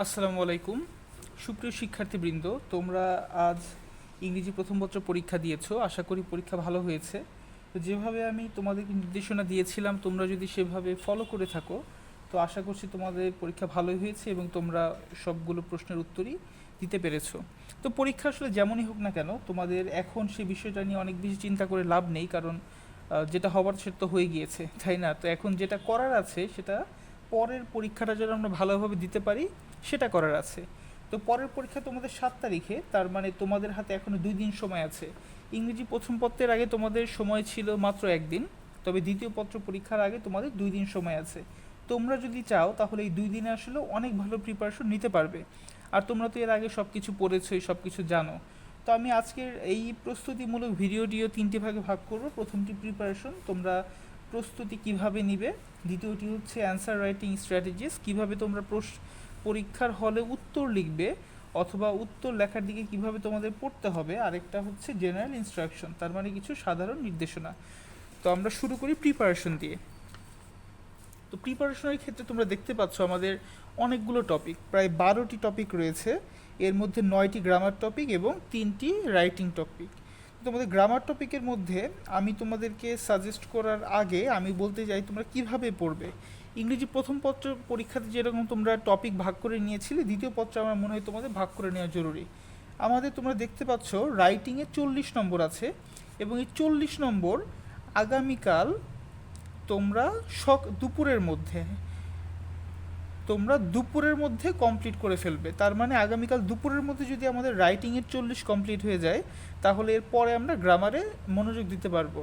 আসসালামু আলাইকুম। সুপ্রিয় শিক্ষার্থীবৃন্দ, তোমরা আজ ইংরেজি প্রথম পত্র পরীক্ষা দিয়েছো। আশা করি পরীক্ষা ভালো হয়েছে। তো যেভাবে আমি তোমাদেরকে নির্দেশনা দিয়েছিলাম, তোমরা যদি সেভাবে ফলো করে থাকো, তো আশা করছি তোমাদের পরীক্ষা ভালোই হয়েছে এবং তোমরা সবগুলো প্রশ্নের উত্তরই দিতে পেরেছো। তো পরীক্ষা আসলে যেমনই হোক না কেন, তোমাদের এখন সে বিষয়টা নিয়ে অনেক বেশি চিন্তা করে লাভ নেই, কারণ যেটা হবার সেটা তো হয়ে গিয়েছে, তাই না? তো এখন যেটা করার আছে সেটা পরের পরীক্ষাটা যেন আমরা ভালোভাবে দিতে পারি, সেটা করার আছে। তো পরের পরীক্ষা তোমাদের 7 তারিখে, তার মানে তোমাদের হাতে এখনো 2 দিন সময় আছে। ইংরেজি প্রথম পত্রের আগে তোমাদের সময় ছিল মাত্র 1 দিন, তবে দ্বিতীয় পত্র পরীক্ষার আগে তোমাদের 2 দিন সময় আছে। তোমরা যদি চাও তাহলে এই 2 দিনে আসলে অনেক ভালো প্রিপারেশন নিতে পারবে। আর তোমরা তো এর আগে সব কিছু পড়েছোই, সব কিছু জানো। তো আমি আজকের এই প্রস্তুতিমূলক ভিডিওটিও 3টি ভাগে ভাগ করব। প্রথমটি প্রিপারেশন, তোমরা প্রস্তুতি কিভাবে নিবে। দ্বিতীয়টি হচ্ছে অ্যান্সার রাইটিং স্ট্র্যাটেজিস, কিভাবে তোমরা পরীক্ষার হলে উত্তর লিখবে অথবা উত্তর লেখার দিকে কিভাবে তোমাদের পড়তে হবে। আরেকটা হচ্ছে জেনারেল ইনস্ট্রাকশন, তার মানে কিছু সাধারণ নির্দেশনা। তো আমরা শুরু করি প্রিপারেশন দিয়ে। তো প্রিপারেশনের ক্ষেত্রে তোমরা দেখতে পাচ্ছ আমাদের অনেকগুলো টপিক, প্রায় 12টি টপিক রয়েছে। এর মধ্যে 9টি গ্রামার টপিক এবং 3টি রাইটিং টপিক। তোমাদের গ্রামার টপিকের মধ্যে আমি তোমাদেরকে সাজেস্ট করার আগে আমি বলতে চাই তোমরা কিভাবে পড়বে। ইংরেজি প্রথম পত্র পরীক্ষাতে যেরকম তোমরা টপিক ভাগ করে নিয়েছিলে, দ্বিতীয় পত্রে আমার মনে হয় তোমাদের ভাগ করে নেওয়া জরুরি। আমাদের তোমরা দেখতে পাচ্ছ রাইটিংয়ে 40 নম্বর আছে, এবং এই 40 নম্বর আগামীকাল তোমরা দুপুরের মধ্যে কমপ্লিট করে ফেলবে। তার মানে আগামীকাল দুপুরের মধ্যে যদি আমাদের রাইটিংয়ের 40 কমপ্লিট হয়ে যায়, তাহলে এরপরে আমরা গ্রামারে মনোযোগ দিতে পারবো।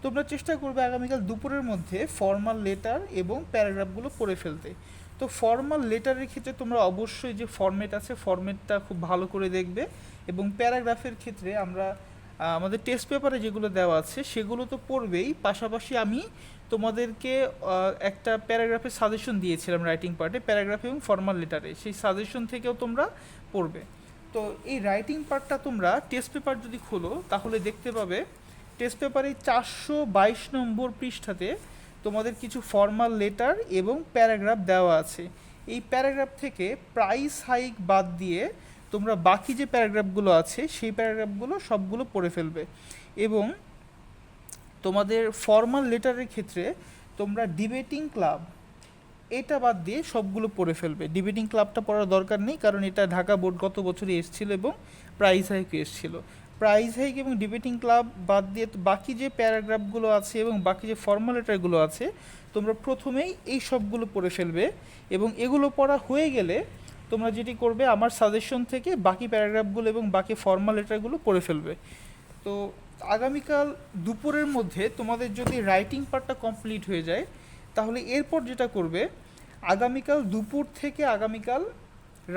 তোমরা চেষ্টা করবে আগামীকাল দুপুরের মধ্যে ফর্মাল লেটার এবং প্যারাগ্রাফগুলো পড়ে ফেলতে। তো ফর্মাল লেটারের ক্ষেত্রে তোমরা অবশ্যই যে ফরম্যাট আছে, ফরম্যাটটা খুব ভালো করে দেখবে। এবং প্যারাগ্রাফের ক্ষেত্রে আমরা আমাদের টেস্ট পেপারে যেগুলো দেওয়া আছে সেগুলো তো পড়বেই, পাশাপাশি আমি তোমাদেরকে একটা প্যারাগ্রাফের সাজেশন দিয়েছিলাম রাইটিং পার্টে, প্যারাগ্রাফ এবং ফর্মাল লেটারে, সেই সাজেশন থেকেও তোমরা পড়বে। তো এই রাইটিং পার্টটা তোমরা টেস্ট পেপার যদি খোলো তাহলে দেখতে পাবে টেস্ট পেপারে 422 নম্বর পৃষ্ঠাতে তোমাদের কিছু ফর্মাল লেটার এবং প্যারাগ্রাফ দেওয়া আছে। এই প্যারাগ্রাফ থেকে প্রাইস হাইক বাদ দিয়ে তোমরা বাকি যে প্যারাগ্রাফগুলো আছে সেই প্যারাগ্রাফগুলো সবগুলো পড়ে ফেলবে। এবং তোমাদের ফর্মাল লেটারের ক্ষেত্রে তোমরা ডিবেটিং ক্লাব এটা বাদ দিয়ে সবগুলো পড়ে ফেলবে। ডিবেটিং ক্লাবটা পড়ার দরকার নেই, কারণ এটা ঢাকা বোর্ড গত বছরই এসেছিলো এবং প্রাইজ হাইক এসেছিলো। প্রাইজ হাইক এবং ডিবেটিং ক্লাব বাদ দিয়ে বাকি যে প্যারাগ্রাফগুলো আছে এবং বাকি যে ফর্মাল লেটারগুলো আছে তোমরা প্রথমেই এই সবগুলো পড়ে ফেলবে। এবং এগুলো পড়া হয়ে গেলে তোমরা যেটি করবে, আমার সাজেশন থেকে বাকি প্যারাগ্রাফগুলো এবং বাকি ফর্মাল লেটারগুলো পড়ে ফেলবে। তো আগামীকাল দুপুরের মধ্যে তোমাদের যদি রাইটিং পার্টটা কমপ্লিট হয়ে যায়, তাহলে এরপর যেটা করবে, আগামীকাল দুপুর থেকে আগামীকাল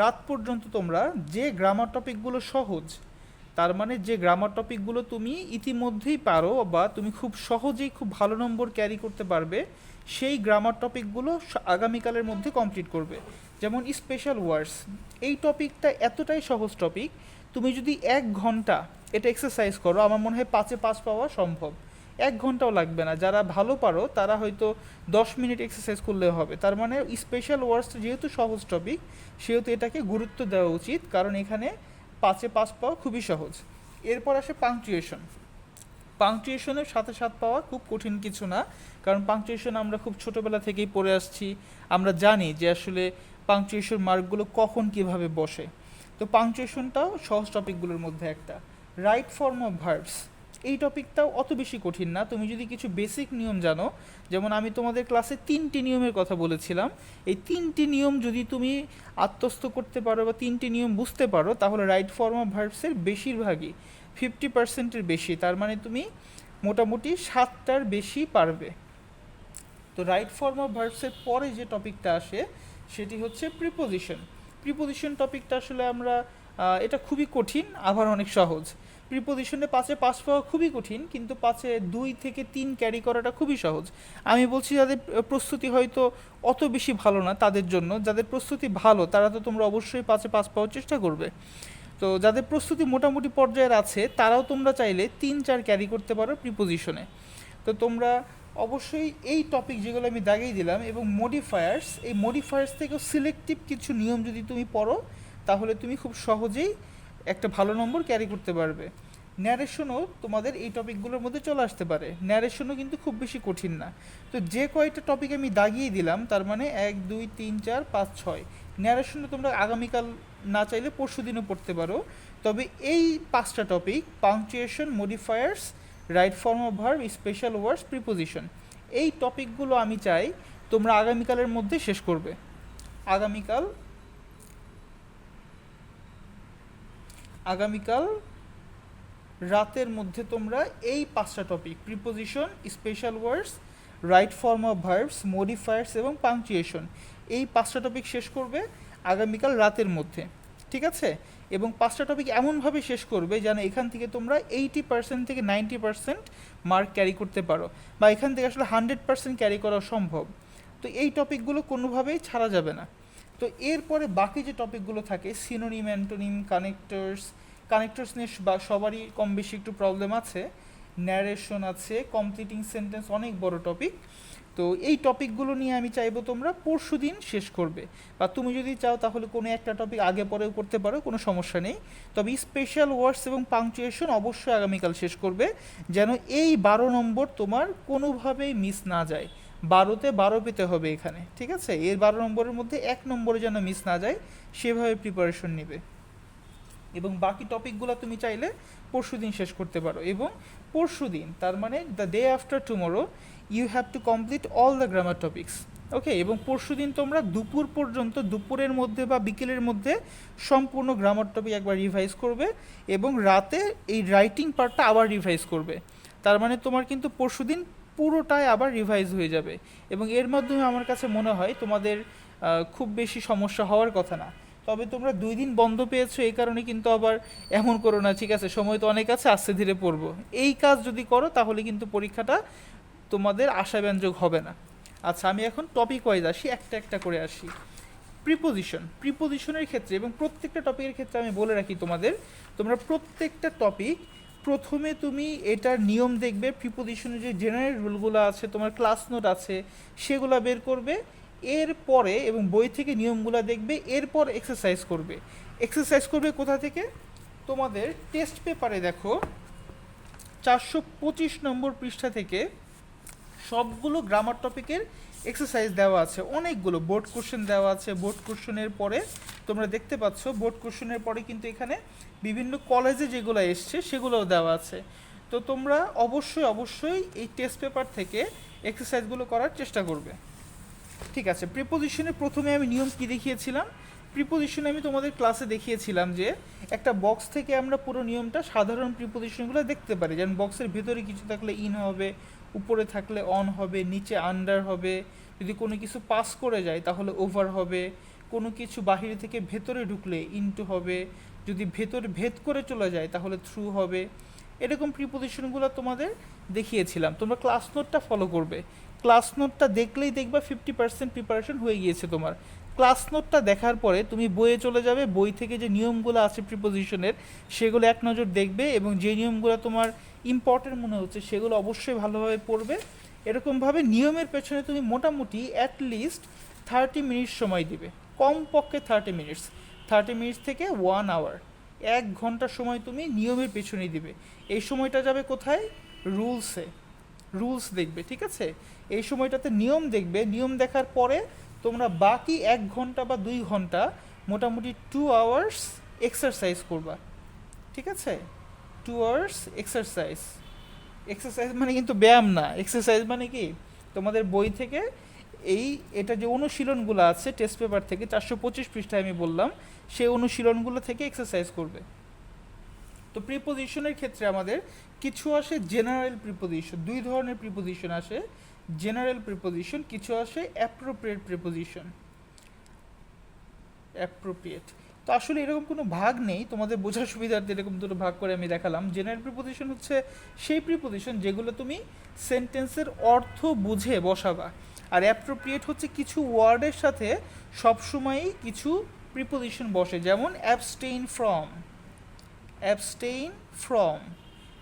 রাত পর্যন্ত তোমরা যে গ্রামার টপিকগুলো সহজ, তার মানে যে গ্রামার টপিকগুলো তুমি ইতিমধ্যেই পারো বা তুমি খুব সহজেই খুব ভালো নম্বর ক্যারি করতে পারবে, সেই গ্রামার টপিকগুলো আগামীকালের মধ্যে কমপ্লিট করবে। যেমন স্পেশাল ওয়ার্ডস, এই টপিকটা এতটাই সহজ টপিক, তুমি যদি 1 ঘন্টা এটা এক্সারসাইজ করো, আমার মনে হয় 5-এ 5 পাওয়া সম্ভব। 1 ঘন্টাও লাগবে না, যারা ভালো পারো তারা হয়তো 10 মিনিট এক্সারসাইজ করলেও হবে। তার মানে স্পেশাল ওয়ার্ডস যেহেতু সহজ টপিক, সেহেতু এটাকে গুরুত্ব দেওয়া উচিত, কারণ এখানে 5-এ 5 পাওয়া খুবই সহজ। এরপর আসে পাংচুয়েশন। পাংচুয়েশনের 7-এ 7 পাওয়া খুব কঠিন কিছু না, কারণ পাংচুয়েশন আমরা খুব ছোটোবেলা থেকেই পড়ে আসছি। আমরা জানি যে আসলে পাংচুয়েশন মার্কগুলো কখন কিভাবে বসে। তো পাংচুয়েশনটাও সহজ টপিকগুলোর মধ্যে একটা। রাইট ফর্ম অফ ভার্বস, এই টপিকটাও অত বেশি কঠিন না, তুমি যদি কিছু বেসিক নিয়ম জানো। যেমন আমি তোমাদের ক্লাসে 3টি নিয়মের কথা বলেছিলাম, এই 3টি নিয়ম যদি তুমি আত্মস্থ করতে পারো বা 3টি নিয়ম বুঝতে পারো, তাহলে রাইট ফর্ম অফ ভার্বসের বেশিরভাগই 50%-এর বেশি, তার মানে তুমি মোটামুটি 7টার বেশি পারবে। তো রাইট ফর্ম অফ ভার্বসের পরে যে টপিকটা আসে সেটি হচ্ছে প্রিপোজিশন। প্রিপোজিশন টপিকটা আসলে আমরা এটা খুবই কঠিন আবার অনেক সহজ। প্রিপোজিশনে 5-এ 5 পাওয়া খুবই কঠিন, কিন্তু 5-এ 2 থেকে 3 ক্যারি করাটা খুবই সহজ। আমি বলছি যাদের প্রস্তুতি হয়তো অত বেশি ভালো না তাদের জন্য, যাদের প্রস্তুতি ভালো তারা তো তোমরা অবশ্যই 5-এ 5 পাওয়ার চেষ্টা করবে। তো যাদের প্রস্তুতি মোটামুটি পর্যায়ের আছে তারাও তোমরা চাইলে 3-4 ক্যারি করতে পারো প্রিপোজিশনে। তো তোমরা অবশ্যই এই টপিক যেগুলো আমি দাগিয়ে দিলাম এবং মডিফায়ার্স, এই মডিফায়ার্স থেকেও সিলেক্টিভ কিছু নিয়ম যদি তুমি পড়ো তাহলে তুমি খুব সহজেই একটা ভালো নম্বর ক্যারি করতে পারবে। ন্যারেশনও তোমাদের এই টপিকগুলোর মধ্যে চলে আসতে পারে, ন্যারেশনও কিন্তু খুব বেশি কঠিন না। তো যে কয়টা টপিক আমি দাগিয়ে দিলাম তার মানে 1 2 3 4 5 6, ন্যারেশনও তোমরা আগামীকাল না চাইলে পরশু দিনও পড়তে পারো। তবে এই 5টা topic, punctuation, modifiers, right form of verb, special words, preposition, এই টপিকগুলো আমি চাই তোমরা আগামীকালের মধ্যে শেষ করবে। আগামীকাল আগামীকাল রাতের মধ্যে তোমরা এই 5টা topic, preposition, special words, right form of verbs, modifiers এবং পাংচুয়েশন, এই 5টা টপিক শেষ করবে আগামীকাল রাতের মধ্যে, ঠিক আছে? এবং 5টা টপিক এমনভাবে শেষ করবে যেন এখান থেকে তোমরা 80% থেকে 90% মার্ক ক্যারি করতে পারো, বা এখান থেকে আসলে 100% ক্যারি করা সম্ভব। তো এই টপিকগুলো কোনোভাবেই ছাড়া যাবে না। তো এরপরে বাকি যে টপিকগুলো থাকে, সিনোনিম, অ্যান্টোনিম, কানেক্টরস নিয়ে বা সবারই কম বেশি একটু প্রবলেম আছে, ন্যারেশন আছে, কমপ্লিটিং সেন্টেন্স, অনেক বড় টপিক। তো এই টপিকগুলো নিয়ে আমি চাইবো তোমরা পরশু দিন শেষ করবে, বা তুমি যদি চাও তাহলে কোনো একটা টপিক আগে পরেও করতে পারো, কোনো সমস্যা নেই। তবে স্পেশাল ওয়ার্ডস এবং পাংচুয়েশন অবশ্যই আগামীকাল শেষ করবে, যেন এই 12 নম্বর তোমার কোনোভাবেই মিস না যায়। 12তে 12 পেতে হবে এখানে, ঠিক আছে? এর 12 নম্বরের মধ্যে 1 নম্বরে যেন মিস না যায় সেভাবে প্রিপারেশন নেবে। এবং বাকি টপিকগুলো তুমি চাইলে পরশু দিন শেষ করতে পারো, এবং পরশু দিন তার মানে the day after tomorrow you have to complete all the grammar topics, okay? এবং পরশু দিন তোমরা দুপুর পর্যন্ত, দুপুরের মধ্যে বা বিকেলের মধ্যে সম্পূর্ণ গ্রামার টপিক একবার রিভাইজ করবে, এবং রাতে এই রাইটিং পার্টটা আবার রিভাইজ করবে। তার মানে তোমার কিন্তু পরশু দিন পুরোটাই আবার রিভাইজ হয়ে যাবে, এবং এর মাধ্যমে আমার কাছে মনে হয় তোমাদের খুব বেশি সমস্যা হওয়ার কথা না। তবে তোমরা 2 দিন বন্ধ পেয়েছো, এই কারণে কিন্তু আবার এমন করো না, ঠিক আছে? সময় তো অনেক আছে, আস্তে ধীরে পড়বো, এই কাজ যদি করো তাহলে কিন্তু পরীক্ষাটা তোমাদের আশাব্যঞ্জক হবে না। আচ্ছা, আমি এখন টপিক ওয়াইজ আসি, একটা একটা করে আসি। প্রিপোজিশনের ক্ষেত্রে এবং প্রত্যেকটা টপিকের ক্ষেত্রে আমি বলে রাখি তোমাদের, তোমরা প্রত্যেকটা টপিক প্রথমে তুমি এটার নিয়ম দেখবে, প্রিপোজিশনের যে জেনারেল রুলগুলো আছে, তোমার ক্লাস নোট আছে, সেগুলো বের করবে। এরপরে এবং বই থেকে নিয়মগুলো দেখবে, এরপর এক্সারসাইজ করবে কোথা থেকে? তোমাদের টেস্ট পেপারে দেখো 425 নম্বর পৃষ্ঠা থেকে সবগুলো গ্রামার টপিকের এক্সারসাইজ দেওয়া আছে, অনেকগুলো বোর্ড কোশ্চেন দেওয়া আছে। বোর্ড কোশ্চেনের পরে তোমরা দেখতে পাচ্ছ, বোর্ড কোশ্চেনের পরে কিন্তু এখানে বিভিন্ন কলেজে যেগুলো এসছে সেগুলোও দেওয়া আছে। তো তোমরা অবশ্যই এই টেস্ট পেপার থেকে এক্সারসাইজগুলো করার চেষ্টা করবে, ঠিক আছে? প্রিপোজিশনে প্রথমে আমি নিয়ম কি দেখিয়েছিলাম? প্রিপোজিশনে আমি তোমাদের ক্লাসে দেখিয়েছিলাম যে একটা বক্স থেকে আমরা পুরো নিয়মটা, সাধারণ প্রিপোজিশনগুলো দেখতে পারি। যেমন বক্সের ভেতরে কিছু থাকলে ইন হবে, উপরে থাকলে অন হবে, নিচে আন্ডার হবে, যদি কোনো কিছু পাস করে যায় তাহলে ওভার হবে, কোনো কিছু বাহিরে থেকে ভেতরে ঢুকলে ইনটু হবে, যদি ভেতরে ভেদ করে চলে যায় তাহলে থ্রু হবে। এরকম প্রিপোজিশনগুলো তোমাদের দেখিয়েছিলাম, তোমরা ক্লাস নোটটা ফলো করবে। ক্লাস নোটটা দেখলেই দেখবা 50% প্রিপারেশন হয়ে গিয়েছে তোমার। ক্লাস নোটটা দেখার পরে তুমি বইয়ে চলে যাবে, বই থেকে যে নিয়মগুলো আছে প্রিপোজিশনের সেগুলো এক নজর দেখবে, এবং যে নিয়মগুলো তোমার ইম্পর্টেন্ট মনে হচ্ছে সেগুলো অবশ্যই ভালোভাবে পড়বে। এরকমভাবে নিয়মের পেছনে তুমি মোটামুটি অ্যাটলিস্ট 30 মিনিট সময় দিবে, কমপক্ষে 30 মিনিটস থেকে 1 আওয়ার, 1 ঘন্টা সময় তুমি নিয়মের পেছনেই দিবে। এই সময়টা যাবে কোথায়? রুলস দেখবে, ঠিক আছে? এই সময়টাতে নিয়ম দেখবে, নিয়ম দেখার পরে তোমরা বাকি 1 ঘন্টা বা 2 ঘন্টা মোটামুটি 2 আওয়ার্স এক্সারসাইজ করবা, ঠিক আছে? 2 আওয়ার্স এক্সারসাইজ মানে কিন্তু ব্যায়াম না, এক্সারসাইজ মানে কি, তোমাদের বই থেকে এটা যে অনুশীলনগুলো আছে টেস্ট পেপার থেকে 425 পৃষ্ঠায় আমি বললাম, সেই অনুশীলনগুলো থেকে এক্সারসাইজ করবে। তো প্রিপোজিশনের ক্ষেত্রে আমাদের কিছু আসে জেনারেল প্রিপোজিশন, 2 ধরনের প্রিপোজিশন আসে, জেনারেল প্রিপোজিশন, কিছু আসে অ্যাপ্রোপ্রিয়েট প্রিপোজিশন। তো আসলে এরকম কোনো ভাগ নেই, তোমাদের বোঝার সুবিধার্থে এরকম দুটো ভাগ করে আমি দেখালাম। জেনারেল প্রিপোজিশন হচ্ছে সেই প্রিপোজিশন যেগুলো তুমি সেন্টেন্সের অর্থ বুঝে বসাবা, আর অ্যাপ্রোপ্রিয়েট হচ্ছে কিছু ওয়ার্ডের সাথে সবসময়ই কিছু প্রিপোজিশন বসে, যেমন অ্যাবস্টেইন ফ্রম,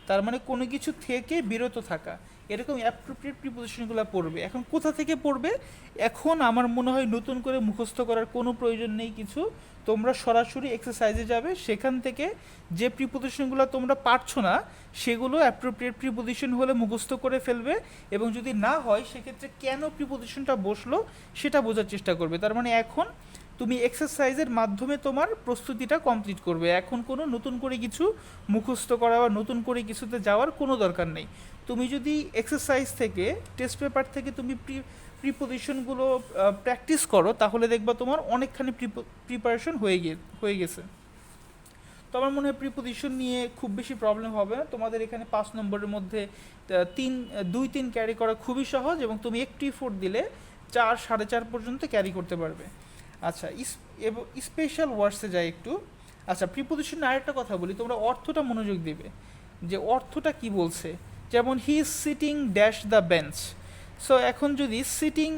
তার মানে কোনো কিছু থেকে বিরত থাকা। এরকম অ্যাপ্রোপ্রিয়েট প্রিপোজিশনগুলো পড়বে। এখন কোথা থেকে পড়বে? এখন আমার মনে হয় নতুন করে মুখস্থ করার কোনো প্রয়োজন নেই কিছু। তোমরা সরাসরি এক্সারসাইজে যাবে, সেখান থেকে যে প্রিপোজিশনগুলো তোমরা পারছো না সেগুলো অ্যাপ্রোপ্রিয়েট প্রিপোজিশন হলে মুখস্থ করে ফেলবে, এবং যদি না হয় সেক্ষেত্রে কেন প্রিপোজিশনটা বসলো সেটা বোঝার চেষ্টা করবে। তার মানে এখন তুমি এক্সারসাইজের মাধ্যমে তোমার প্রস্তুতিটা কমপ্লিট করবে। এখন কোনো নতুন করে কিছু মুখস্থ করা বা নতুন করে কিছুতে যাওয়ার কোনো দরকার নেই। তুমি যদি এক্সারসাইজ থেকে, টেস্ট পেপার থেকে তুমি প্রিপোজিশনগুলো প্র্যাকটিস করো, তাহলে দেখবা তোমার অনেকখানি প্রিপারেশন হয়ে গেছে। তো আমার মনে হয় প্রিপোজিশন নিয়ে খুব বেশি প্রবলেম হবে না তোমাদের। এখানে 5 নম্বরের মধ্যে 2-3 ক্যারি করা খুবই সহজ, এবং তুমি একটু এফোর্ট দিলে 4-4.5 পর্যন্ত ক্যারি করতে পারবে। আচ্ছা, স্পেশাল ওয়ার্ডসে যাই একটু। আচ্ছা, প্রিপোজিশন আরেকটা কথা বলি, তোমরা অর্থটা মনোযোগ দিবে যে অর্থটা কি বলছে। যেমন he is sitting dash the bench. So এখন যদি সিটিং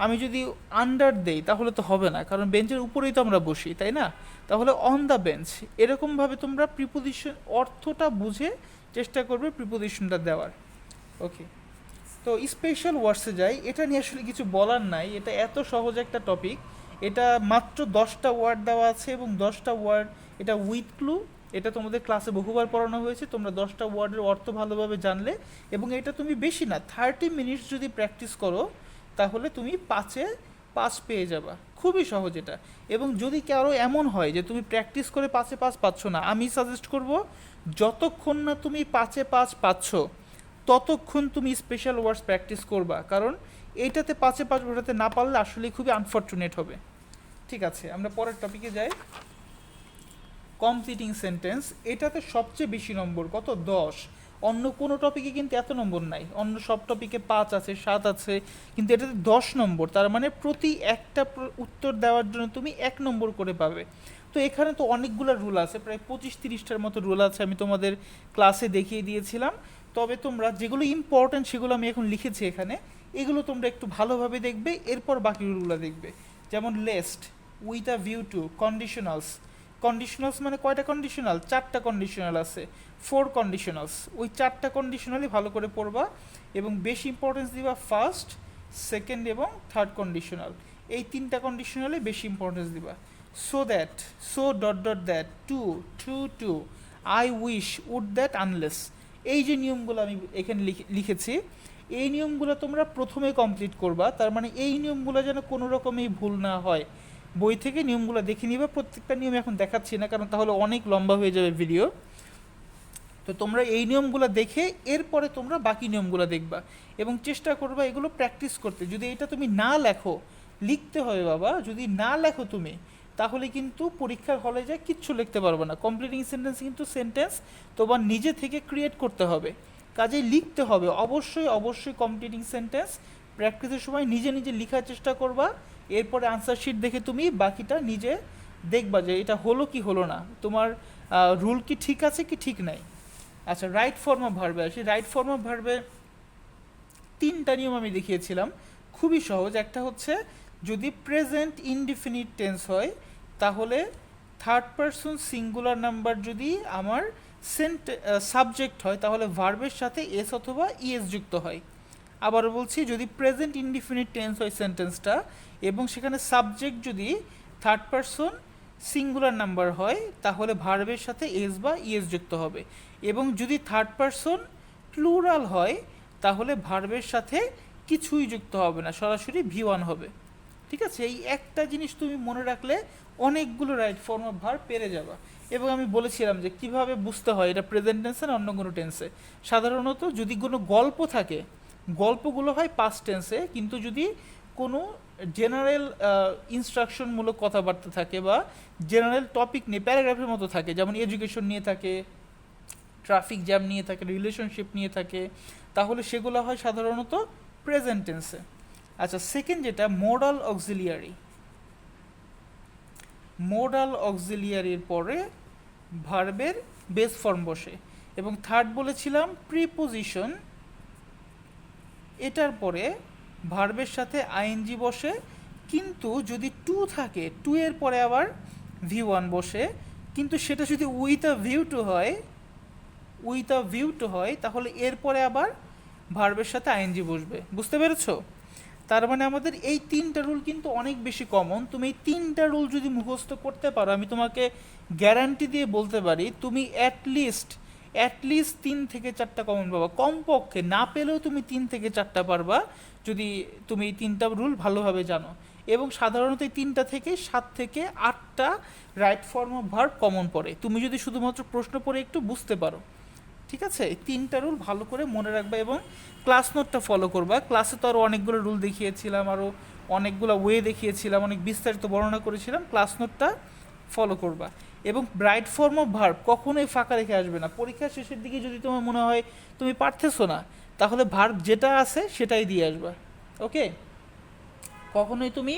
আমি যদি আন্ডার দেই তাহলে তো হবে না, কারণ বেঞ্চের উপরেই তো আমরা বসি, তাই না? তাহলে অন দ্য বেঞ্চ, এরকমভাবে তোমরা প্রিপোজিশন অর্থটা বুঝে চেষ্টা করবে প্রিপোজিশনটা দেওয়ার। ওকে, তো স্পেশাল ওয়ার্ডসে যাই। এটা নিয়ে আসলে কিছু বলার নাই, এটা এত সহজ একটা টপিক। এটা মাত্র 10টা ওয়ার্ড দেওয়া আছে, এবং 10টা ওয়ার্ড এটা উইথ ক্লু। এটা তোমাদের ক্লাসে বহুবার পড়ানো হয়েছে, তোমরা 10টা ওয়ার্ডের অর্থ ভালোভাবে জানলে, এবং এটা তুমি বেশি না 30 মিনিটস যদি প্র্যাকটিস করো তাহলে তুমি 5-এ 5 পেয়ে যাবা। খুবই সহজ এটা। এবং যদি কারো এমন হয় যে তুমি প্র্যাকটিস করে 5-এ 5 পাচ্ছ না, আমি সাজেস্ট করব যতক্ষণ না তুমি 5-এ 5 পাচ্ছ ততক্ষণ তুমি স্পেশাল ওয়ার্ডস প্র্যাকটিস করবা, কারণ এইটাতে 5-এ 5 ওঠাতে না পারলে আসলে খুবই আনফর্চুনেট হবে। ঠিক আছে, আমরা পরের টপিকে যাই। কমপ্লিটিং সেন্টেন্স, এটাতে সবচেয়ে বেশি নম্বর, কত? 10। অন্য কোনো টপিকে কিন্তু এত নম্বর নাই, অন্য সব টপিকে 5 আছে, 7 আছে, কিন্তু এটাতে 10 নম্বর। তার মানে প্রতি একটা উত্তর দেওয়ার জন্য তুমি 1 নম্বর করে পাবে। তো এখানে তো অনেকগুলো রুল আছে, প্রায় 25-30টার মতো রুল আছে, আমি তোমাদের ক্লাসে দেখিয়ে দিয়েছিলাম। তবে তোমরা যেগুলো ইম্পর্ট্যান্ট সেগুলো আমি এখন লিখেছি এখানে, এগুলো তোমরা একটু ভালোভাবে দেখবে, এরপর বাকি রুলগুলো দেখবে। যেমন lest, with a view to, conditionals. Conditionals মানে কয়টা কন্ডিশনাল? 4টা কন্ডিশনাল আছে, 4 কন্ডিশনালস। ওই 4টা কন্ডিশনালই ভালো করে পড়বা, এবং বেশি ইম্পর্টেন্স দিবা ফার্স্ট, সেকেন্ড এবং থার্ড কন্ডিশনাল। এই 3টা কন্ডিশনালে বেশি ইম্পর্টেন্স দিবা। So that, so dot dot that, to, to, I wish, would that, unless. এই যে নিয়মগুলো আমি এখানে লিখেছি, এই নিয়মগুলো তোমরা প্রথমে কমপ্লিট করবা। তার মানে এই নিয়মগুলো যেন কোনো রকমই ভুল না হয়। বই থেকে নিয়মগুলো দেখে নিবা। প্রত্যেকটা নিয়ম এখন দেখাচ্ছি না, কারণ তাহলে অনেক লম্বা হয়ে যাবে ভিডিও। তো তোমরা এই নিয়মগুলো দেখে এরপরে তোমরা বাকি নিয়মগুলো দেখবা, এবং চেষ্টা করবা এগুলো প্র্যাকটিস করতে। যদি এটা তুমি না লেখো, লিখতে হবে বাবা, যদি না লেখো তুমি, তাহলে কিন্তু পরীক্ষার হলে যায় কিচ্ছু লিখতে পারবে না। কমপ্লিটিং সেন্টেন্স কিন্তু সেন্টেন্স তোমার নিজে থেকে ক্রিয়েট করতে হবে, কাজেই লিখতে হবে। অবশ্যই অবশ্যই কমপ্লিটিং সেন্টেন্স প্র্যাকটিসের সময় নিজে নিজে লেখার চেষ্টা করবা। এরপরে আনসার শিট দেখে তুমি বাকিটা নিজে দেখবা যে এটা হলো কি হলো না, তোমার রুল কি ঠিক আছে কি ঠিক নাই। আচ্ছা, রাইট ফর্ম অফ ভার্বে আসি। রাইট ফর্ম অফ ভার্বে 3টা নিয়ম আমি দেখিয়েছিলাম, খুবই সহজ। একটা হচ্ছে যদি প্রেজেন্ট ইনডিফিনিট টেন্স হয়, তাহলে থার্ড পারসন সিঙ্গুলার নাম্বার যদি আমার সাবজেক্ট হয়, তাহলে ভার্বের সাথে এস অথবা ইএস যুক্ত হয়। আবার বলছি, যদি প্রেজেন্ট ইনডিফিনিট টেন্স হয় সেন্টেন্সটা, এবং সেখানে সাবজেক্ট যদি থার্ড পারসন সিঙ্গুলার নাম্বার হয়, তাহলে ভার্বের সাথে এস বা ইএস যুক্ত হবে। এবং যদি থার্ড পারসন প্লুরাল হয়, তাহলে ভার্বের সাথে কিছুই যুক্ত হবে না, সরাসরি V1 হবে। ঠিক আছে, এই একটা জিনিস তুমি মনে রাখলে অনেকগুলো রাইট ফর্ম অফ ভার্ব পেরে যাবা। এবং আমি বলেছিলাম যে কিভাবে বুঝতে হয় এটা প্রেজেন্ট টেন্সে না অন্য কোনো টেন্সে। সাধারণত যদি কোনো গল্প থাকে, গল্পগুলো হয় পাস্ট টেন্সে, কিন্তু যদি কোনো জেনারেল ইনস্ট্রাকশনমূলক কথাবার্তা থাকে বা জেনারেল টপিক নিয়ে প্যারাগ্রাফের মতো থাকে, যেমন এডুকেশন নিয়ে থাকে, ট্রাফিক জ্যাম নিয়ে থাকে, রিলেশনশিপ নিয়ে থাকে, তাহলে সেগুলো হয় সাধারণত প্রেজেন্ট টেন্সে। আচ্ছা, সেকেন্ড যেটা মোডাল অক্সিলিয়ারি। মোডাল অক্সিলিয়ারির পরে ভার্বের বেস ফর্ম বসে। এবং থার্ড বলেছিলাম প্রিপোজিশন, এটার পরে ভার্বের সাথে আইএনজি বসে, কিন্তু যদি টু থাকে, টু এর পরে আবার V1 বসে। কিন্তু সেটা যদি উইথ আ ভিউ টু হয়, তাহলে এরপরে আবার ভার্বের সাথে আইএনজি বসবে। বুঝতে পেরেছো? তার মানে আমাদের এই তিনটা রুল কিন্তু অনেক বেশি কমন। তুমি এই তিনটা রুল যদি মুখস্থ করতে পারো, আমি তোমাকে গ্যারান্টি দিয়ে বলতে পারি তুমি অ্যাটলিস্ট 3 থেকে 4টা কমন পাবা, কমপক্ষে না পেলেও তুমি 3 থেকে 4টা পারবা যদি তুমি এই তিনটা রুল ভালোভাবে জানো। এবং সাধারণত এই 3 থেকে 7 থেকে 8টা right form of verb common পড়ে, তুমি যদি শুধুমাত্র প্রশ্ন পড়ে একটু বুঝতে পারো। ঠিক আছে, এই তিনটা রুল ভালো করে মনে রাখবা এবং ক্লাস নোটটা ফলো করবা। ক্লাসে তো আরও অনেকগুলো রুল দেখিয়েছিলাম, আরও অনেকগুলো ওয়ে দেখিয়েছিলাম, অনেক বিস্তারিত বর্ণনা করেছিলাম। ক্লাস নোটটা ফলো করবা। এবং রাইট ফর্ম অফ ভার্ব কখনোই ফাঁকা রেখে আসবে না। পরীক্ষার শেষের দিকে যদি তোমার মনে হয় তুমি পারতেছো না, তাহলে ভার্ব যেটা আছে সেটাই দিয়ে আসবা। ওকে, কখনোই তুমি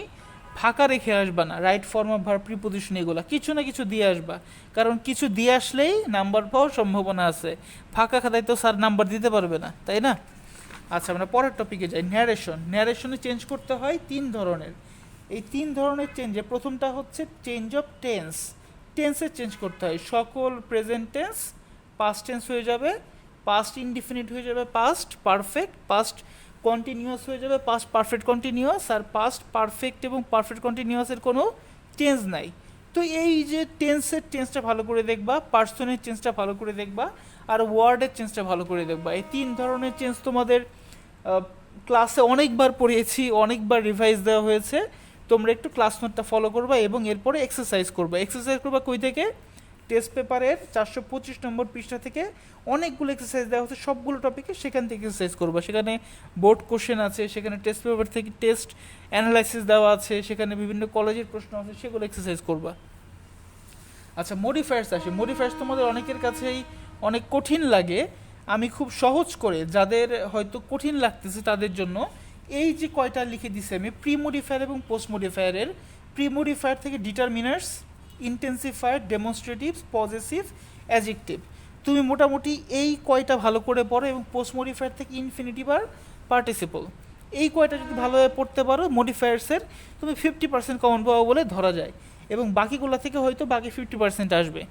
ফাঁকা রেখে আসবা না। Right form of verb, preposition, এগুলো কিছু না কিছু দিয়ে আসবা, কারণ কিছু দিয়ে আসলেই নাম্বার পাওয়ার সম্ভাবনা আছে। ফাঁকা খাতায় তো স্যার নাম্বার দিতে পারবে না, তাই না? আচ্ছা, আমরা পরের টপিকে যাই। ন্যারেশনে চেঞ্জ করতে হয় 3 ধরনের। এই 3 ধরনের চেঞ্জে প্রথমটা হচ্ছে চেঞ্জ অফ টেন্সের চেঞ্জ করতে হয়। সকল প্রেজেন্ট টেন্স পাস্ট টেন্স হয়ে যাবে, পাস্ট ইনডিফিনিট হয়ে যাবে পাস্ট পারফেক্ট, পাস্ট কন্টিনিউয়াস হয়ে যাবে পাস্ট পারফেক্ট কন্টিনিউয়াস, আর পাস্ট পারফেক্ট এবং পারফেক্ট কন্টিনিউয়াসের কোনো চেঞ্জ নাই। তো এই যে চেঞ্জটা ভালো করে দেখবা, পার্সনের চেঞ্জটা ভালো করে দেখবা, আর ওয়ার্ডের চেঞ্জটা ভালো করে দেখবা। এই 3 ধরনের চেঞ্জ তোমাদের ক্লাসে অনেকবার পড়িয়েছি, অনেকবার রিভাইজ দেওয়া হয়েছে। তোমরা একটু ক্লাস নোটটা ফলো করবা এবং এরপরে এক্সারসাইজ করবা কই থেকে? টেস্ট পেপারের 425 নম্বর পৃষ্ঠা থেকে অনেকগুলো এক্সারসাইজ দেওয়া হচ্ছে সবগুলো টপিকে, সেখান থেকে এক্সারসাইজ করবা। সেখানে বোর্ড কোশ্চেন আছে, সেখানে টেস্ট পেপার থেকে টেস্ট অ্যানালাইসিস দেওয়া আছে, সেখানে বিভিন্ন কলেজের প্রশ্ন আছে, সেগুলো এক্সারসাইজ করবা। আচ্ছা, মডিফায়ার্স আসে। মডিফায়ার্স তোমাদের অনেকের কাছেই অনেক কঠিন লাগে। আমি খুব সহজ করে, যাদের হয়তো কঠিন লাগতেছে তাদের জন্য এই যে কয়টা লিখে দিছি আমি, প্রি মডিফায়ার এবং পোস্ট মডিফায়ারের। প্রি মডিফায়ার থেকে ডিটারমিনার্স, ইন্টেন্সিফায়ার, ডেমনস্ট্রেটিভস, পজেসিভ, অ্যাডজেক্টিভ। তুমি মোটামুটি এই কয়টা ভালো করে পড়ো, এবং পোস্ট মডিফায়ার থেকে ইনফিনিটিভ আর পার্টিসিপল, এই কয়টা যদি ভালোভাবে পড়তে পারো মডিফায়ার্সের, তুমি 50% কমন পাবো বলে ধরা যায়। এবং বাকিগুলো থেকে হয়তো বাকি 50% আসবে।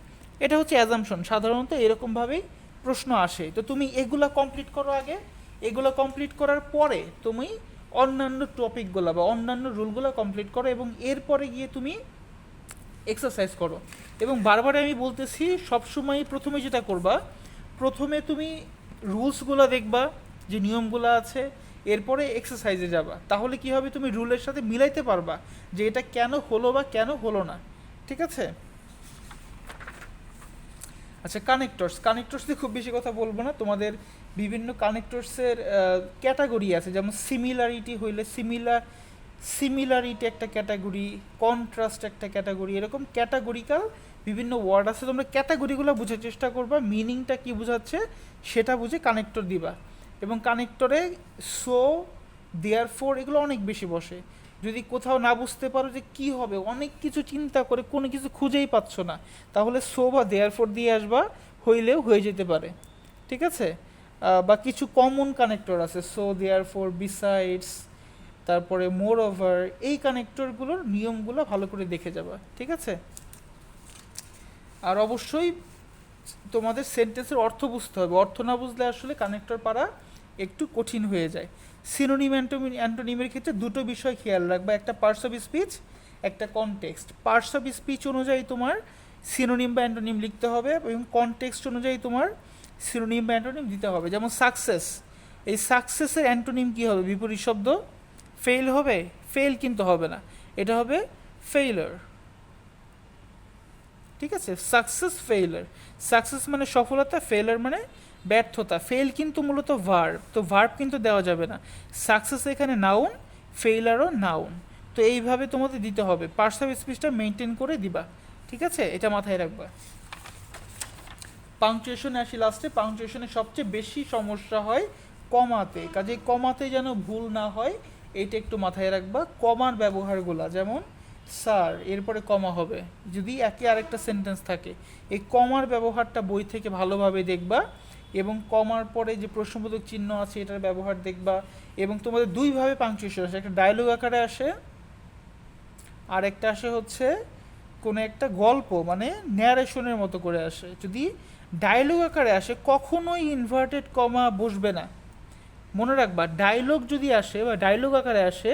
এটা হচ্ছে অ্যাজাম্পশন, সাধারণত এরকমভাবেই প্রশ্ন আসে। তো তুমি এগুলা কমপ্লিট করো আগে, এগুলো কমপ্লিট করার পরে তুমি অন্যান্য টপিকগুলো বা অন্যান্য রুলগুলো কমপ্লিট করো, এবং এরপরে গিয়ে তুমি এক্সারসাইজ করো। এবং বারবার আমি বলতেছি, সবসময় প্রথমে যেটা করবা, প্রথমে তুমি রুলসগুলো দেখবা, যে নিয়মগুলো আছে, এরপরে এক্সারসাইজে যাবা। তাহলে কি হবে, তুমি রুলের সাথে মিলাইতে পারবা যে এটা কেন হলো বা কেন হলো না। ঠিক আছে? আচ্ছা, কানেক্টরস দিয়ে খুব বেশি কথা বলবো না। তোমাদের বিভিন্ন কানেক্টরসের ক্যাটাগরি আছে, যেমন সিমিলারিটি হইলে সিমিলারিটি একটা ক্যাটাগরি, কন্ট্রাস্ট একটা ক্যাটাগরি, এরকম ক্যাটাগরিক্যাল বিভিন্ন ওয়ার্ড আছে। তোমরা ক্যাটাগরিগুলো বোঝার চেষ্টা করবা, মিনিংটা কী বোঝাচ্ছে সেটা বুঝে কানেক্টর দিবা। এবং কানেক্টরে সো, দেয়ারফর এগুলো অনেক বেশি বসে। যদি কোথাও না বুঝতে পারো যে কি হবে, অনেক কিছু চিন্তা করে কোনো কিছু খুঁজেই পাচ্ছ না, তাহলে সো বা দেয়ারফর দিয়ে আসবা, হইলেও হয়ে যেতে পারে। ঠিক আছে? বা কিছু কমন কানেক্টর আছে, সো, দেয়ারফর, বিসাইডস, তারপরে মোর ওভার, এই কানেক্টরগুলোর নিয়মগুলো ভালো করে দেখে যাবা। ঠিক আছে? আর অবশ্যই তোমাদের সেন্টেন্সের অর্থ বুঝতে হবে, অর্থ না বুঝলে আসলে কানেক্টর পারা একটু কঠিন হয়ে যায়। সিনোনিম অ্যান্টোনিমের ক্ষেত্রে দুটো বিষয় খেয়াল রাখবা, একটা পার্টস অফ স্পিচ, একটা কনটেক্সট। পার্টস অফ স্পিচ অনুযায়ী তোমার সিনোনিম বা অ্যান্টোনিম লিখতে হবে, এবং কনটেক্সট অনুযায়ী তোমার সিনোনিম বা অ্যান্টোনিম দিতে হবে। যেমন সাকসেস, এই সাকসেসের অ্যান্টোনিম কী হবে? বিপরীত শব্দ ফেল হবে? ফেল কিন্তু হবে না, এটা হবে ফেইলার। ঠিক আছে? Success, failure. সাকসেস মানে সফলতা, ফেইলার মানে ব্যর্থতা। ফেল কিন্তু মূলত ভার্ব, তো ভার্ব কিন্তু দেওয়া যাবে না। সাকসেস এখানে নাউন, ফেইলারও নাউন। তো এইভাবে তোমাদের দিতে হবে, পার্টস অফ স্পিচটা মেনটেন করে দিবা। ঠিক আছে? এটা মাথায় রাখবা। পাংচুয়েশনে আসি লাস্টে। পাংচুয়েশনে সবচেয়ে বেশি সমস্যা হয় কমাতে, কাজে কমাতে যেন ভুল না হয় এইটা একটু মাথায় রাখবা। কমার ব্যবহারগুলা, যেমন স্যার, এরপরে কমা হবে যদি একে আরেকটা সেন্টেন্স থাকে। এই কমার ব্যবহারটা বই থেকে ভালোভাবে দেখবা, এবং কমার পরে যে প্রশ্নবোধক চিহ্ন আছে এটার ব্যবহার দেখবা। এবং তোমাদের দুইভাবে পাংচুয়েশন আসে, একটা ডায়লগ আকারে আসে, আর একটা আসে হচ্ছে কোনো একটা গল্প, মানে ন্যারেশনের মতো করে আসে। যদি ডায়লগ আকারে আসে, কখনোই ইনভার্টেড কমা বসবে না। মনে রাখবা ডায়লগ যদি আসে বা ডায়লগ আকারে আসে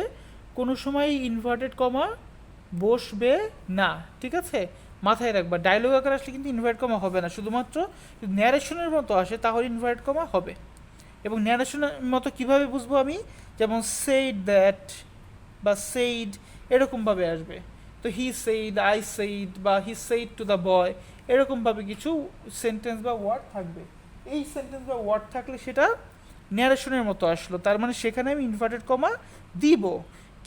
কোনো সময় ইনভার্টেড কমা বসবে না, ঠিক আছে? মাথায় রাখবা ডায়লগ আকারে আসলে কিন্তু ইনভার্ট কমা হবে না, শুধুমাত্র যদি ন্যারেশনের মতো আসে তাহলে ইনভার্ট কমা হবে। এবং ন্যারেশনের মতো কিভাবে বুঝবো আমি, যেমন সেইড দ্যাট বা সেইড এরকমভাবে আসবে। তো হি সেইড, আই সেইড বা he said to the boy, এরকমভাবে কিছু সেন্টেন্স বা ওয়ার্ড থাকবে। এই সেন্টেন্স বা ওয়ার্ড থাকলে সেটা ন্যারেশনের মতো আসলো, তার মানে সেখানে আমি ইনভার্টেড কমা দিব।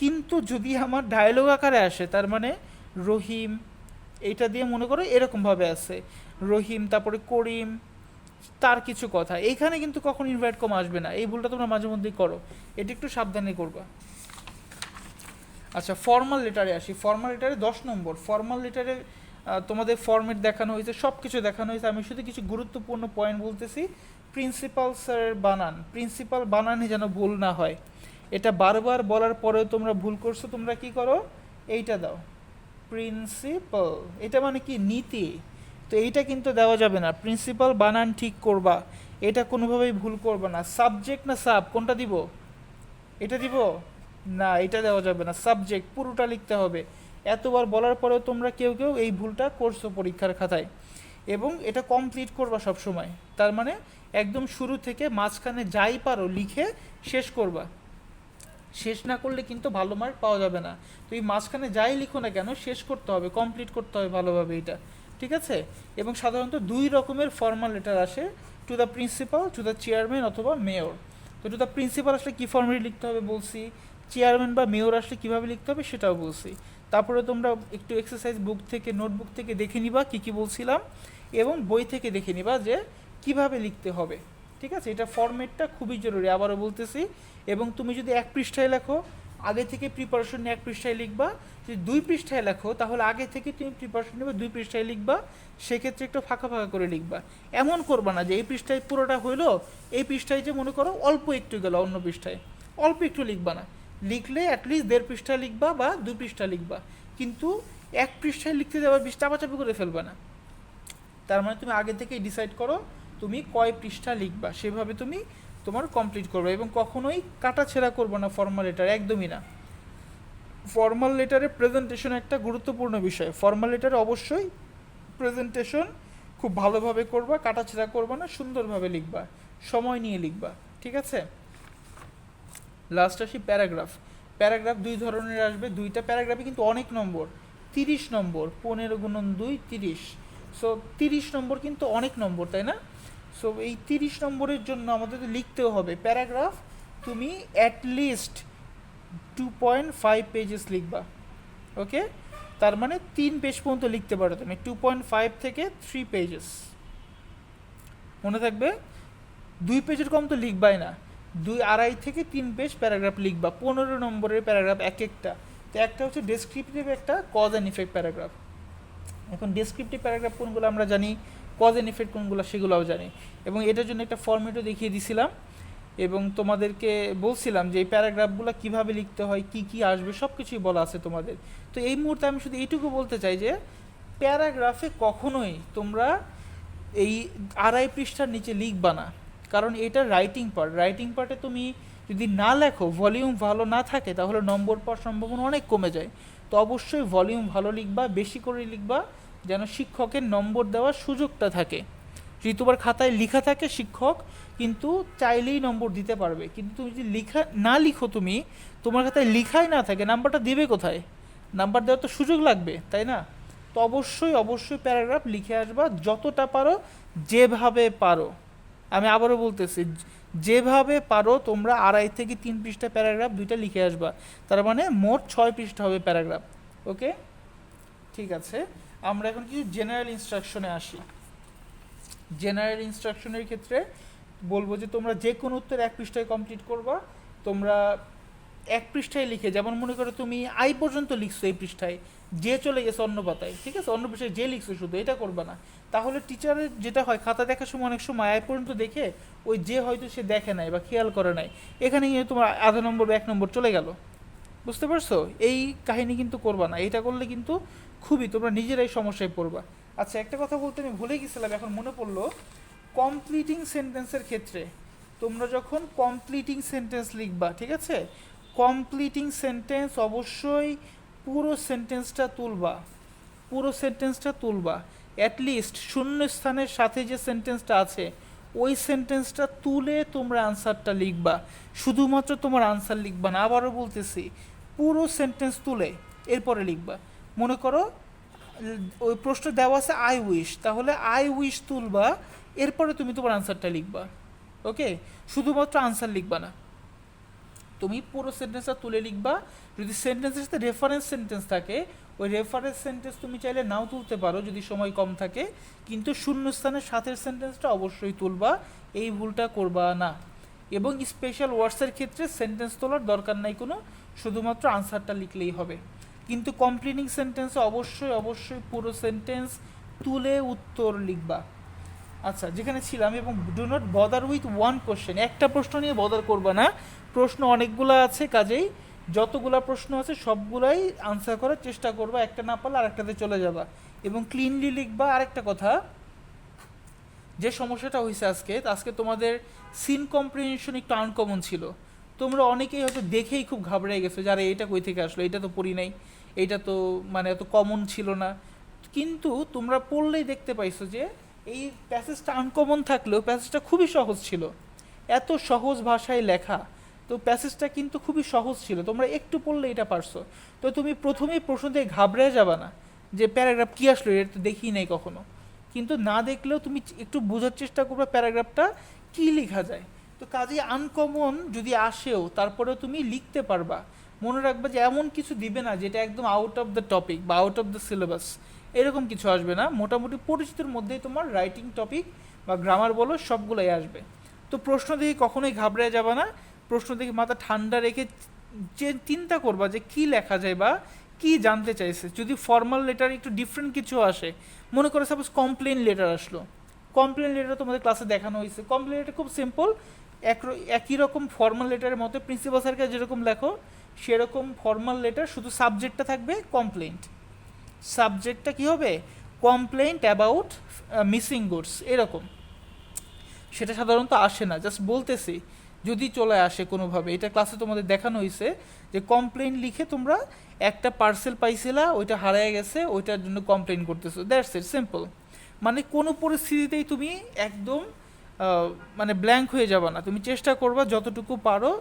কিন্তু যদি আমার ডায়লগ আকারে আসে, তার মানে রহিম, এইটা দিয়ে মনে করো এরকমভাবে আছে রহিম, তারপরে করিম, তার কিছু কথা, এইখানে কিন্তু কখন ইনভার্ট কমা আসবে না। এই ভুলটা তোমরা মাঝে মধ্যেই করো, এটা একটু সাবধানে করবা। আচ্ছা, ফর্মাল লেটারে আসি। ফর্মাল লেটারে 10 নম্বর। ফর্মাল লেটারে তোমাদের ফর্মেট দেখানো হয়েছে, সব কিছু দেখানো হয়েছে, আমি শুধু কিছু গুরুত্বপূর্ণ পয়েন্ট বলতেছি। প্রিন্সিপাল স্যারের বানান, প্রিন্সিপাল বানানে যেন ভুল না হয়, এটা বারবার বলার পরেও তোমরা ভুল করছো। তোমরা কি করো, এইটা দাও প্রিন্সিপাল, এটা মানে কি নীতি, তো এইটা কিন্তু দেওয়া যাবে না। প্রিন্সিপাল বানান ঠিক করবা, এটা কোনোভাবেই ভুল করবা না। সাবজেক্ট না সাব, কোনটা দিব? এটা দিব না, এটা দেওয়া যাবে না। সাবজেক্ট পুরোটা লিখতে হবে। এতবার বলার পরেও তোমরা কেউ কেউ এই ভুলটা করছো পরীক্ষার খাতায়, এবং এটা কমপ্লিট করবা সব সময়। তার মানে একদম শুরু থেকে মাঝখানে যাই পারো লিখে শেষ করবা। শেষ না করলে কিন্তু ভালো মার্ক পাওয়া যাবে না। তো এই মাঝখানে যাই লিখো না কেন শেষ করতে হবে, কমপ্লিট করতে হবে ভালোভাবে এটা, ঠিক আছে? এবং সাধারণত 2 রকমের ফর্মাল লেটার আসে, to the principal, to the chairman অথবা মেয়র। তো টু দ্য প্রিন্সিপাল আসলে কী ফর্মেটে লিখতে হবে বলছি, চেয়ারম্যান বা মেয়র আসলে কীভাবে লিখতে হবে সেটাও বলছি। তারপরে তোমরা একটু এক্সারসাইজ বুক থেকে, নোটবুক থেকে দেখে নিবা কী কী বলছিলাম, এবং বই থেকে দেখে নিবা যে কিভাবে লিখতে হবে, ঠিক আছে? এটা ফরম্যাটটা খুবই জরুরি, আবারও বলতেছি। এবং তুমি যদি 1 পৃষ্ঠায় লেখো, আগে থেকে প্রিপারেশন নিয়ে 1 পৃষ্ঠায় লিখবা। যদি 2 পৃষ্ঠায় লেখো, তাহলে আগে থেকে তুমি প্রিপারেশন নেবে 2 পৃষ্ঠায় লিখবা। সেক্ষেত্রে একটু ফাঁকা ফাঁকা করে লিখবা। এমন করবা না যে এই পৃষ্ঠায় পুরোটা হইলো, এই পৃষ্ঠায় যে মনে করো অল্প একটু গেল অন্য পৃষ্ঠায়, অল্প একটু লিখবা না। লিখলে অ্যাটলিস্ট 1.5 পৃষ্ঠা লিখবা বা 2 পৃষ্ঠা লিখবা, কিন্তু 1 পৃষ্ঠায় লিখতে যাওয়ার চাপাচাপি করে ফেলবা না। তার মানে তুমি আগে থেকেই ডিসাইড করো তুমি কয় পৃষ্ঠা লিখবা, সেভাবে তুমি তোমার কমপ্লিট করবে। এবং কখনোই কাটাছেঁড়া করবো না ফর্মাল লেটার, একদমই না। ফর্মাল লেটারে প্রেজেন্টেশন একটা গুরুত্বপূর্ণ বিষয়। ফর্মাল লেটারে অবশ্যই প্রেজেন্টেশন খুব ভালোভাবে করবা, কাটাছেঁড়া করবা না, সুন্দরভাবে লিখবা, সময় নিয়ে লিখবা, ঠিক আছে? লাস্ট আসি প্যারাগ্রাফ। প্যারাগ্রাফ 2 ধরনের আসবে, 2টা প্যারাগ্রাফে কিন্তু অনেক নম্বর, 30 নম্বর, 15 গুণন 2 30। সো 30 নম্বর কিন্তু অনেক নম্বর, তাই না? সো এই 30 নম্বরের জন্য আমাদের লিখতেও হবে প্যারাগ্রাফ। তুমি অ্যাটলিস্ট 2.5 পেজেস লিখবা, ওকে? তার মানে 3 পেজ পর্যন্ত লিখতে পারো তুমি, 2.5 থেকে 3 পেজেস, মনে থাকবে। 2 পেজের কম তো লিখবাই না, 2.5 থেকে 3 পেজ প্যারাগ্রাফ লিখবা। 15 নম্বরের প্যারাগ্রাফ এক একটা। তো একটা হচ্ছে ডেসক্রিপটিভ, একটা কজ অ্যান্ড ইফেক্ট প্যারাগ্রাফ। এখন ডেসক্রিপটিভ প্যারাগ্রাফ কোনগুলো আমরা জানি, কজ অ্যান্ড ইফেক্ট কোনগুলো সেগুলোও জানি। এবং এটার জন্য একটা ফর্মেটও দেখিয়ে দিছিলাম, এবং তোমাদেরকে বলছিলাম যে এই প্যারাগ্রাফগুলো কীভাবে লিখতে হয়, কি কি আসবে, সব কিছুই বলা আছে তোমাদের। তো এই মুহূর্তে আমি শুধু এইটুকু বলতে চাই যে প্যারাগ্রাফে কখনোই তোমরা এই 2.5 পৃষ্ঠার নিচে লিখবা না, কারণ এটা রাইটিং পার্ট। রাইটিং পার্টে তুমি যদি না লেখো, ভলিউম ভালো না থাকে, তাহলে নম্বর পাওয়ার সম্ভাবনা অনেক কমে যায়। তো অবশ্যই ভলিউম ভালো লিখবা, বেশি করে লিখবা, যেন শিক্ষকের নম্বর দেওয়ার সুযোগটা থাকে। যদি তোমার খাতায় লেখা থাকে শিক্ষক কিন্তু চাইলেই নম্বর দিতে পারবে, কিন্তু তুমি যদি না লিখো, তুমি তোমার খাতায় লেখাই না থাকে, নাম্বারটা দেবে কোথায়? নাম্বার দেওয়ার তো সুযোগ লাগবে, তাই না? তো অবশ্যই অবশ্যই প্যারাগ্রাফ লিখে আসবা যতটা পারো, যেভাবে পারো। আমি আবারও বলতেছি, যেভাবে পারো তোমরা 2.5 থেকে 3 পৃষ্ঠা প্যারাগ্রাফ 2টা লিখে আসবা। তার মানে মোট 6 পৃষ্ঠা হবে প্যারাগ্রাফ, ওকে? ঠিক আছে, আমরা এখন কিছু জেনারেল ইনস্ট্রাকশনে আসি। জেনারেল ইনস্ট্রাকশনের ক্ষেত্রে বলবো যে তোমরা যে কোনো উত্তর 1 পৃষ্ঠায় কমপ্লিট করবা। তোমরা 1 পৃষ্ঠায় লিখে, যেমন মনে করো তুমি আই পর্যন্ত লিখছো এই পৃষ্ঠায়, যে চলে গেছে অন্য পাতায়, ঠিক আছে? অন্য পৃষ্ঠায় যে লিখছো শুধু, এটা করবা না। তাহলে টিচারের যেটা হয়, খাতা দেখার সময় অনেক সময় আই পর্যন্ত দেখে ওই যে হয়তো সে দেখে নাই বা খেয়াল করে নাই, এখানে গিয়ে তোমার আধা নম্বর বা 1 নম্বর চলে গেল। বুঝতে পারছো? এই কাহিনী কিন্তু করবা না, এটা করলে কিন্তু খুবই তোমরা নিজেরাই সমস্যায় পড়বা। আচ্ছা, একটা কথা বলতে আমি ভুলে গেছিলাম, এখন মনে পড়লো। কমপ্লিটিং সেন্টেন্সের ক্ষেত্রে তোমরা যখন কমপ্লিটিং সেন্টেন্স লিখবা, ঠিক আছে, কমপ্লিটিং সেন্টেন্স অবশ্যই পুরো সেন্টেন্সটা তুলবা, পুরো সেন্টেন্সটা তুলবা। অ্যাটলিস্ট শূন্য স্থানের সাথে যে সেন্টেন্সটা আছে ওই সেন্টেন্সটা তুলে তোমরা আনসারটা লিখবা, শুধুমাত্র তোমার আনসার লিখবা না, আবারও বলতেছি পুরো সেন্টেন্স তুলে এরপরে লিখবা। মনে করো ওই প্রশ্ন দেওয়া আছে আই উইশ, তাহলে আই উইশ তুলবা, এরপরে তুমি তোমার আনসারটা লিখবা। ওকে, শুধুমাত্র আনসার লিখবা না, তুমি পুরো সেন্টেন্সটা তুলে লিখবা। যদি সেন্টেন্সের সাথে রেফারেন্স সেন্টেন্স থাকে ওই রেফারেন্স সেন্টেন্স তুমি চাইলে নাও তুলতে পারো যদি সময় কম থাকে, কিন্তু শূন্যস্থানের সাথের সেন্টেন্সটা অবশ্যই তুলবা, এই ভুলটা করবা না। এবং স্পেশাল ওয়ার্ডসের ক্ষেত্রে সেন্টেন্স তোলার দরকার নাই কোনো, শুধুমাত্র আনসারটা লিখলেই হবে। কিন্তু কমপ্লিটিং সেন্টেন্সে অবশ্যই অবশ্যই পুরো সেন্টেন্স তুলে উত্তর লিখবা। আচ্ছা, যেখানে ছিলাম, এবং do not bother with one question, একটা প্রশ্ন নিয়ে বদার করবা না, প্রশ্ন অনেকগুলো আছে, কাজেই যতগুলা প্রশ্ন আছে সবগুলাই আনসার করার চেষ্টা করবা, একটা না পারলে আরেকটাতে চলে যাবা এবং ক্লিনলি লিখবা। আরেকটা কথা, যে সমস্যাটা হয়েছে আজকে তোমাদের সিন কম্প্রিহেনশন একটু আনকমন ছিল, তোমরা অনেকেই হয়তো দেখেই খুব ঘাবড়ে গেছো যে আরে এটা কই থেকে আসলো, এটা তো পড়ি নাই, এইটা তো মানে এত কমন ছিল না। কিন্তু তোমরা পড়লেই দেখতে পাইছো যে এই প্যাসেজটা আনকমন থাকলেও প্যাসেজটা খুবই সহজ ছিল, এত সহজ ভাষায় লেখা, তো প্যাসেজটা কিন্তু খুবই সহজ ছিল, তোমরা একটু পড়লে এটা পারছো। তো তুমি প্রথমেই প্রশ্ন দিয়ে ঘাবড়ে যাবা না যে প্যারাগ্রাফ কী আসলো, এটা তো দেখি নাই কখনো, কিন্তু না দেখলেও তুমি একটু বোঝার চেষ্টা করবে প্যারাগ্রাফটা কী লেখা যায়। তো কাজেই আনকমন যদি আসেও তারপরেও তুমি লিখতে পারবা। মনে রাখবে যে এমন কিছু দিবে না যেটা একদম আউট অফ দ্য টপিক বা আউট অফ দ্য সিলেবাস, এরকম কিছু আসবে না। মোটামুটি পরিচিতির মধ্যেই তোমার রাইটিং টপিক বা গ্রামার বলো সবগুলোই আসবে। তো প্রশ্ন দেখে কখনোই ঘাবড়ে যাবে না, প্রশ্ন দেখে মাথা ঠান্ডা রেখে যে চিন্তা করবা যে কী লেখা যায় বা কী জানতে চাইছে। যদি ফর্মাল লেটার একটু ডিফারেন্ট কিছু আসে, মনে করো সাপোজ কমপ্লেন লেটার আসলো, কমপ্লেন লেটার তোমাদের ক্লাসে দেখানো হয়েছে, কমপ্লেন লেটার খুব সিম্পল, একই রকম ফর্মাল লেটারের মতো প্রিন্সিপাল স্যারকে যেরকম লেখো সেরকম ফর্মাল লেটার, শুধু সাবজেক্টটা থাকবে কমপ্লেন্ট। সাবজেক্টটা কী হবে, কমপ্লেন্ট অ্যাবাউট মিসিং গুডস, এরকম। সেটা সাধারণত আসে না, জাস্ট বলতেছি যদি চলে আসে কোনোভাবে। এটা ক্লাসে তোমাদের দেখানো হয়েছে যে কমপ্লেন লিখে তোমরা একটা পার্সেল পাইছিলা, ওইটা হারিয়ে গেছে, ওইটার জন্য কমপ্লেন করতেছো, দ্যাটস ইট, সিম্পল। মানে কোনো পরিস্থিতিতেই তুমি একদম মানে ব্ল্যাঙ্ক হয়ে যাবে না, তুমি চেষ্টা করবা যতটুকু পারো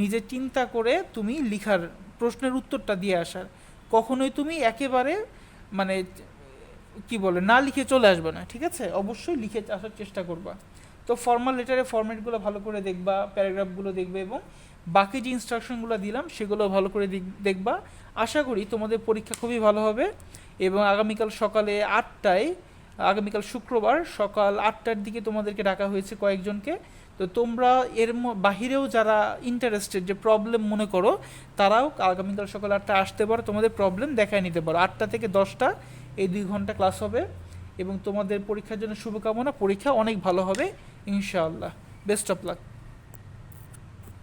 নিজে চিন্তা করে তুমি লিখার, প্রশ্নের উত্তরটা দিয়ে আসার। কখনোই তুমি একেবারে মানে কি বলে না লিখে চলে আসবে না, ঠিক আছে, অবশ্যই লিখে আসার চেষ্টা করবা। তো ফর্মাল লেটারের ফরম্যাটগুলো ভালো করে দেখবা, প্যারাগ্রাফগুলো দেখবে, এবং বাকি যে ইনস্ট্রাকশনগুলো দিলাম সেগুলো ভালো করে দেখবা। আশা করি তোমাদের পরীক্ষা খুবই ভালো হবে। এবং আগামীকাল সকালে 8টায়, আগামীকাল শুক্রবার সকাল 8টার দিকে তোমাদেরকে ডাকা হয়েছে কয়েকজনকে। তো তোমরা এর বাহিরেও যারা ইন্টারেস্টেড, যে প্রবলেম মনে করো, তারাও আগামীকাল সকাল 8টায় আসতে পারো, তোমাদের প্রবলেম দেখায় নিতে পারো। 8টা থেকে 10টা এই 2 ঘন্টা ক্লাস হবে। এবং তোমাদের পরীক্ষার জন্য শুভকামনা, পরীক্ষা অনেক ভালো হবে ইনশাআল্লাহ। Best of luck.